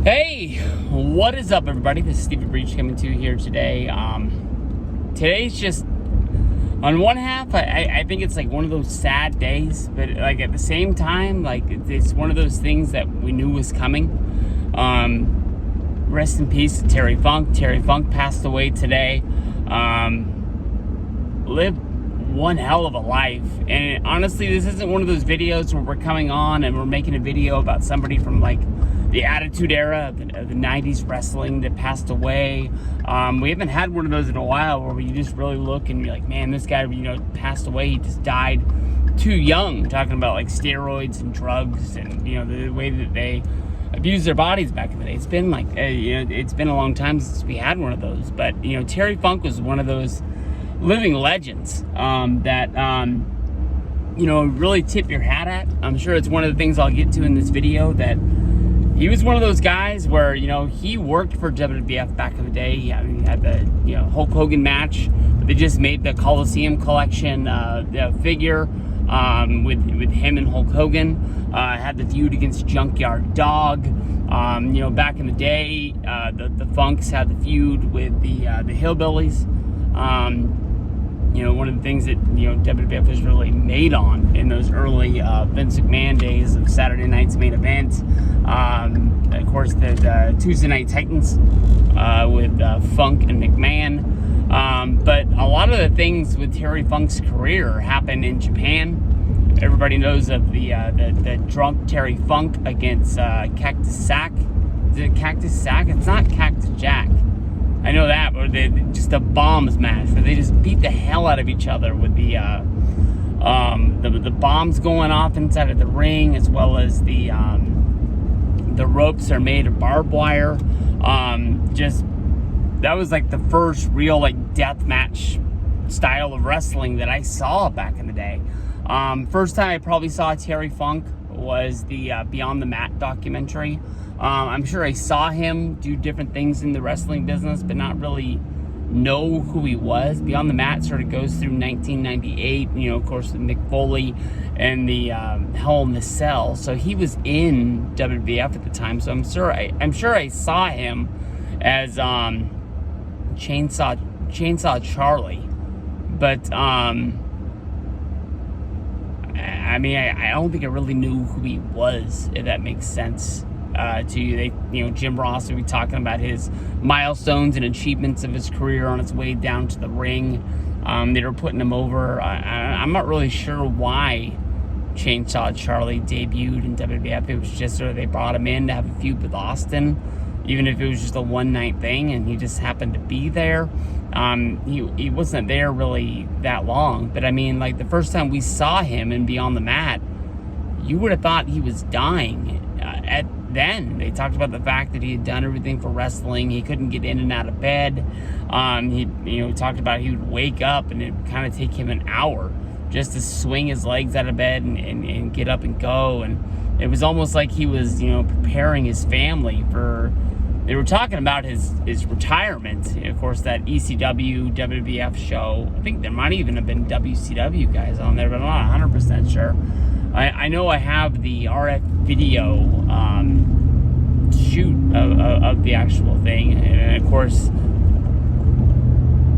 Hey, what is up, everybody? This is Stevie Breach coming to you here today. Today's just, on one half, I think it's like one of those sad days, but like at the same time, like it's one of those things that we knew was coming. Rest in peace to Terry Funk. Terry Funk passed away today. Lived one hell of a life, and honestly, this isn't one of those videos where we're coming on and we're making a video about somebody from like the Attitude Era of the 90s wrestling that passed away. We haven't had one of those in a while where you just really look and you're like, man, this guy, passed away. He just died too young. Talking about like steroids and drugs and, the way that they abused their bodies back in the day. It's been like, it's been a long time since we had one of those. But, Terry Funk was one of those living legends that, really tip your hat at. I'm sure it's one of the things I'll get to in this video, that he was one of those guys where, he worked for WWF back in the day. He had the, Hulk Hogan match, but they just made the Coliseum collection figure with him and Hulk Hogan. Had the feud against Junkyard Dog. Back in the day, the Funks had the feud with the Hillbillies. One of the things that, WWF was really made on in those early Vince McMahon days of Saturday Night's Main Event. Of course, the Tuesday Night Titans with Funk and McMahon. But a lot of the things with Terry Funk's career happened in Japan. Everybody knows of the drunk Terry Funk against Cactus Sack. Is it Cactus Sack? It's not Cactus Jack. I know that, or just a bombs match where they just beat the hell out of each other with the bombs going off inside of the ring, as well as the ropes are made of barbed wire. That was like the first real like death match style of wrestling that I saw back in the day. First time I probably saw Terry Funk was the Beyond the Mat documentary. I'm sure I saw him do different things in the wrestling business, but not really know who he was. Beyond the Mat sort of goes through 1998, of course, with Mick Foley and the Hell in the Cell. So he was in WWF at the time. So I'm sure I saw him as Chainsaw Charlie. But I don't think I really knew who he was, if that makes sense to you. Jim Ross will be talking about his milestones and achievements of his career on its way down to the ring. They were putting him over. I'm not really sure why Chainsaw Charlie debuted in WWF. It was just sort of they brought him in to have a feud with Austin, even if it was just a one-night thing, and he just happened to be there. He wasn't there really that long, but like the first time we saw him in Beyond the Mat, you would have thought he was dying. Then they talked about the fact that he had done everything for wrestling. He couldn't get in and out of bed. He talked about he would wake up and it would kind of take him an hour just to swing his legs out of bed and get up and go. And it was almost like he was, preparing his family for. They were talking about his retirement. Of course, that ECW, WWF show. I think there might even have been WCW guys on there, but I'm not 100% sure. I know I have the RF video shoot of the actual thing. And of course,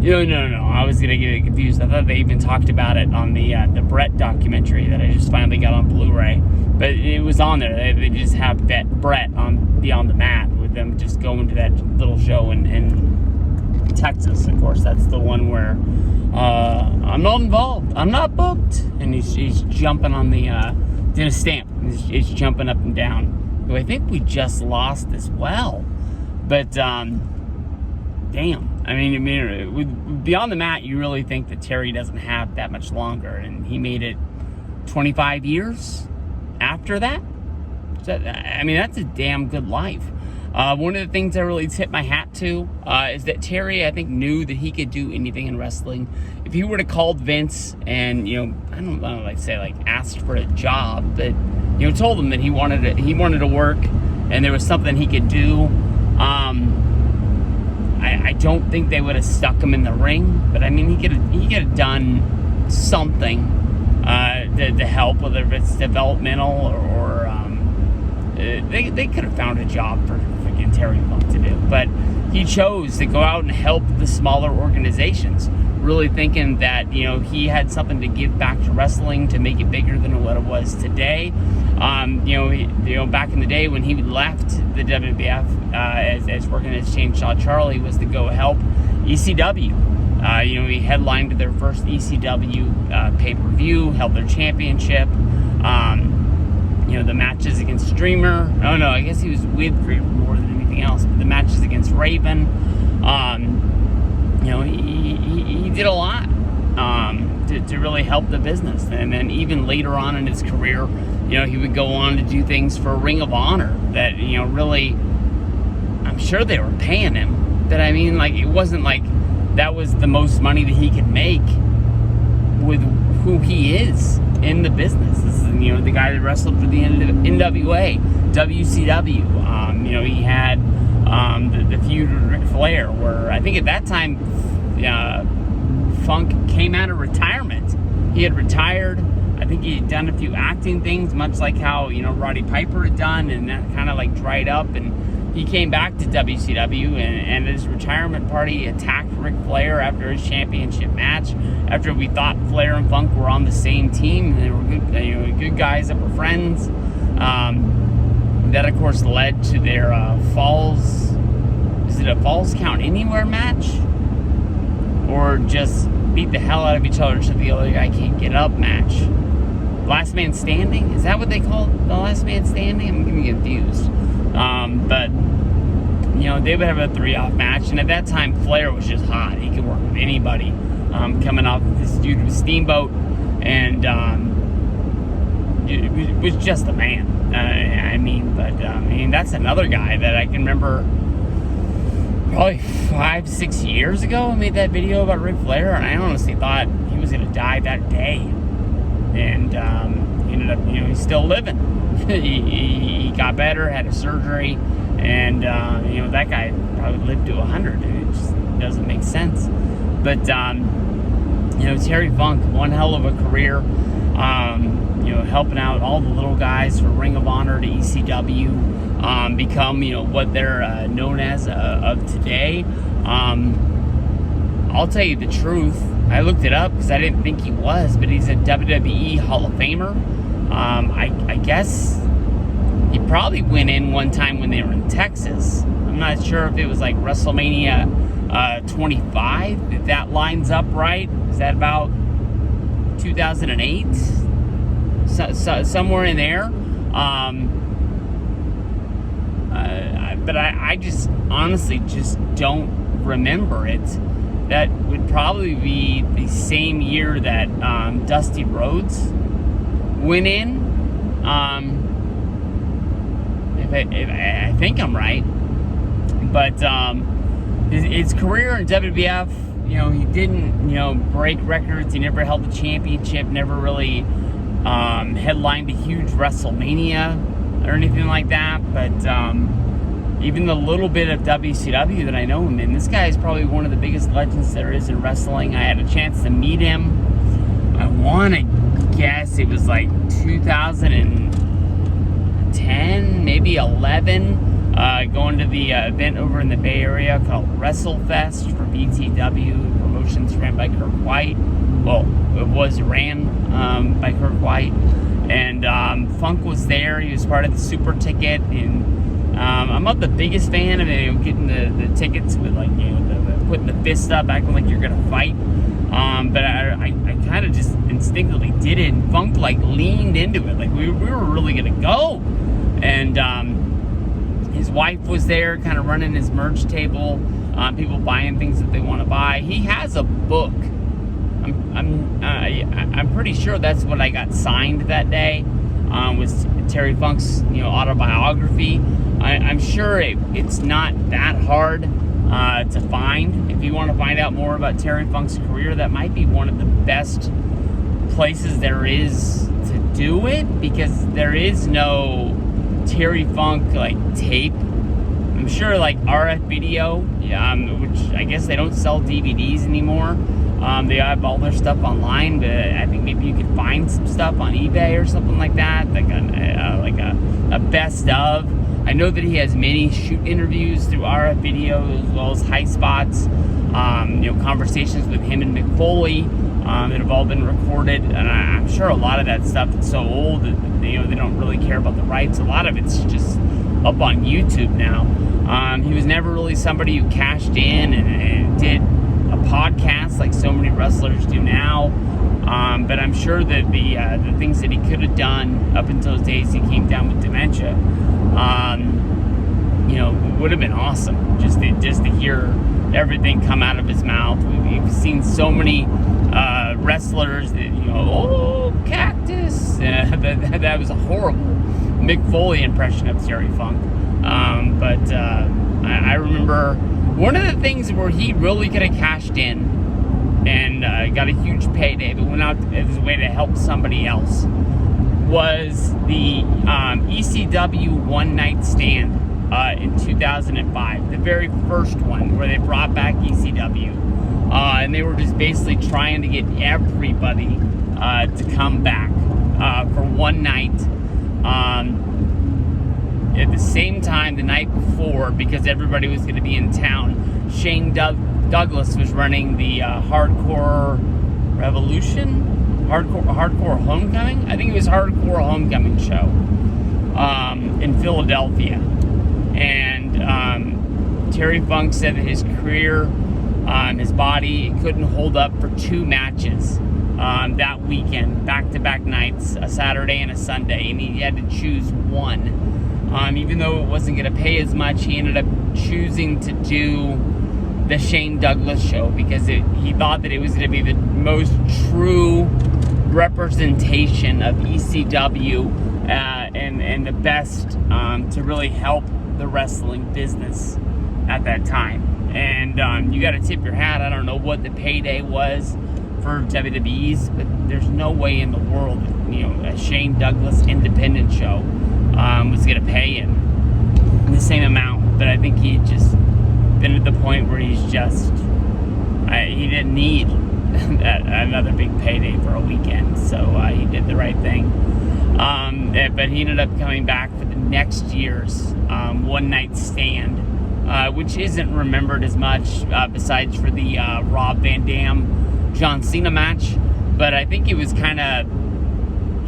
no. I was going to get it confused. I thought they even talked about it on the Brett documentary that I just finally got on Blu-ray. But it was on there. They just have Brett on Beyond the Mat with them just going to that little show in Texas. Of course, that's the one where I'm not involved. I'm not booked. And he's jumping on the did a stamp. He's jumping up and down. Who I think we just lost as well. But damn. With Beyond the Mat, you really think that Terry doesn't have that much longer, and he made it 25 years after that. So, that's a damn good life. One of the things I really tip my hat to is that Terry, I think, knew that he could do anything in wrestling. If he would have called Vince and, I don't know, asked for a job, but, told him that he wanted to work and there was something he could do, I don't think they would have stuck him in the ring. But, he could have done something to help, whether it's developmental or they could have found a job for Terry Funk to do. But he chose to go out and help the smaller organizations, really thinking that, you know, he had something to give back to wrestling to make it bigger than what it was today. Back in the day when he left the WWF as working as Chainsaw Charlie, was to go help ECW. He headlined their first ECW pay-per-view, held their championship. The matches against Dreamer. Oh no, I guess he was with Dreamer more than anything else. But the matches against Raven. He did a lot to really help the business. And then even later on in his career, he would go on to do things for Ring of Honor that, really, I'm sure they were paying him. But I mean, like, it wasn't like that was the most money that he could make with who he is in the business. This is, the guy that wrestled for the NWA, WCW. He had the feud with Ric Flair, where I think at that time Funk came out of retirement. He had retired. I think he had done a few acting things, much like how Roddy Piper had done, and that kind of like dried up. And he came back to WCW, and at his retirement party, attacked Ric Flair after his championship match. After we thought Flair and Funk were on the same team, they were good guys that were friends. That of course led to their Falls. Is it a Falls Count Anywhere match, or just beat the hell out of each other so the other guy can't get up match? Last Man Standing? Is that what they call it? The Last Man Standing? I'm getting confused. But they would have a 3-off match, and at that time Flair was just hot. He could work with anybody. Coming off this dude with Steamboat, and it was just a man. That's another guy that I can remember probably 5-6 years ago. I made that video about Ric Flair, and I honestly thought he was going to die that day. And he ended up, he's still living. he got better, had a surgery, and that guy probably lived to 100, and it just doesn't make sense. But Terry Funk, one hell of a career. Helping out all the little guys from Ring of Honor to ECW, become what they're known as of today. I'll tell you the truth. I looked it up because I didn't think he was, but he's a WWE Hall of Famer. I guess he probably went in one time when they were in Texas. I'm not sure if it was like WrestleMania 25, if that lines up right. Is that about 2008? Somewhere in there. But I just honestly just don't remember it. That would probably be the same year that Dusty Rhodes went in. If I think I'm right. But his career in WWF, he didn't, break records. He never held the championship, never really headlined a huge WrestleMania or anything like that. But even the little bit of WCW that I know him in, this guy is probably one of the biggest legends there is in wrestling. I had a chance to meet him. I want to guess it was like 2010, maybe 11, going to the event over in the Bay Area called WrestleFest for BTW Promotions, ran by Kirk White. Well, it was ran by Kirk White. And Funk was there. He was part of the Super Ticket, and I'm not the biggest fan of getting the tickets with putting the fist up, acting like you're gonna fight. But I kind of just instinctively did it, and Funk leaned into it, like we were really gonna go. And his wife was there, kind of running his merch table, people buying things that they want to buy. He has a book. I'm pretty sure that's what I got signed that day. Was Terry Funk's autobiography. I'm sure it's not that hard to find. If you want to find out more about Terry Funk's career, that might be one of the best places there is to do it, because there is no Terry Funk tape. I'm sure RF video, which I guess they don't sell DVDs anymore. They have all their stuff online, but I think maybe you could find some stuff on eBay or something like that, like a best of. I know that he has many shoot interviews through RF Video as well as High Spots. Conversations with him and Mick Foley that have all been recorded, and I'm sure a lot of that stuff is so old that they don't really care about the rights. A lot of it's just up on YouTube now. He was never really somebody who cashed in and did a podcast like so many wrestlers do now. But I'm sure that the things that he could have done up until those days he came down with dementia, would have been awesome. Just to hear everything come out of his mouth. We've seen so many wrestlers that cactus. That was a horrible Mick Foley impression of Terry Funk. But I remember one of the things where he really could have cashed in and got a huge payday, but went out as a way to help somebody else, was the ECW One Night Stand in 2005, the very first one where they brought back ECW, and they were just basically trying to get everybody to come back for one night. At the same time, the night before, because everybody was going to be in town, Shane Douglas was running the Hardcore Revolution, Hardcore Homecoming. I think it was Hardcore Homecoming show in Philadelphia, and Terry Funk said that his career, his body couldn't hold up for 2 matches that weekend, back-to-back nights, a Saturday and a Sunday, and he had to choose one. Even though it wasn't going to pay as much, he ended up choosing to do the Shane Douglas show because he thought that it was going to be the most true representation of ECW and the best to really help the wrestling business at that time. And you got to tip your hat. I don't know what the payday was for WWE's, but there's no way in the world that, a Shane Douglas independent show was going to pay him the same amount. But I think he just been at the point where he's just he didn't need another big payday for a weekend, so he did the right thing. But he ended up coming back for the next year's One Night Stand, which isn't remembered as much besides for the Rob Van Dam John Cena match, but I think it was kind of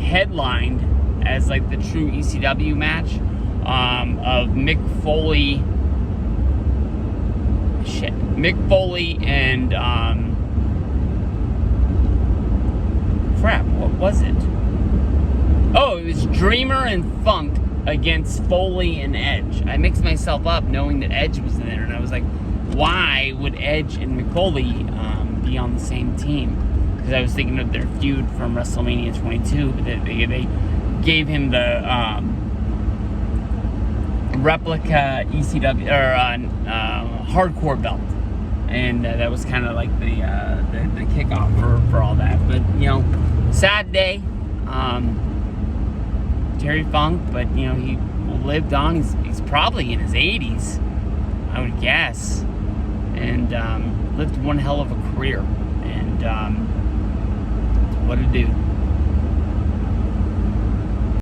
headlined as like the true ECW match of Mick Foley and what was it? Oh, it was Dreamer and Funk against Foley and Edge. I mixed myself up knowing that Edge was in there, and I was like, why would Edge and Mick Foley be on the same team? Because I was thinking of their feud from WrestleMania 22, but they gave him the replica ECW or hardcore belt, and that was kind of like the kickoff for all that. But sad day, Terry Funk, but he lived on. He's probably in his 80s, I would guess, and lived one hell of a career. And what a dude.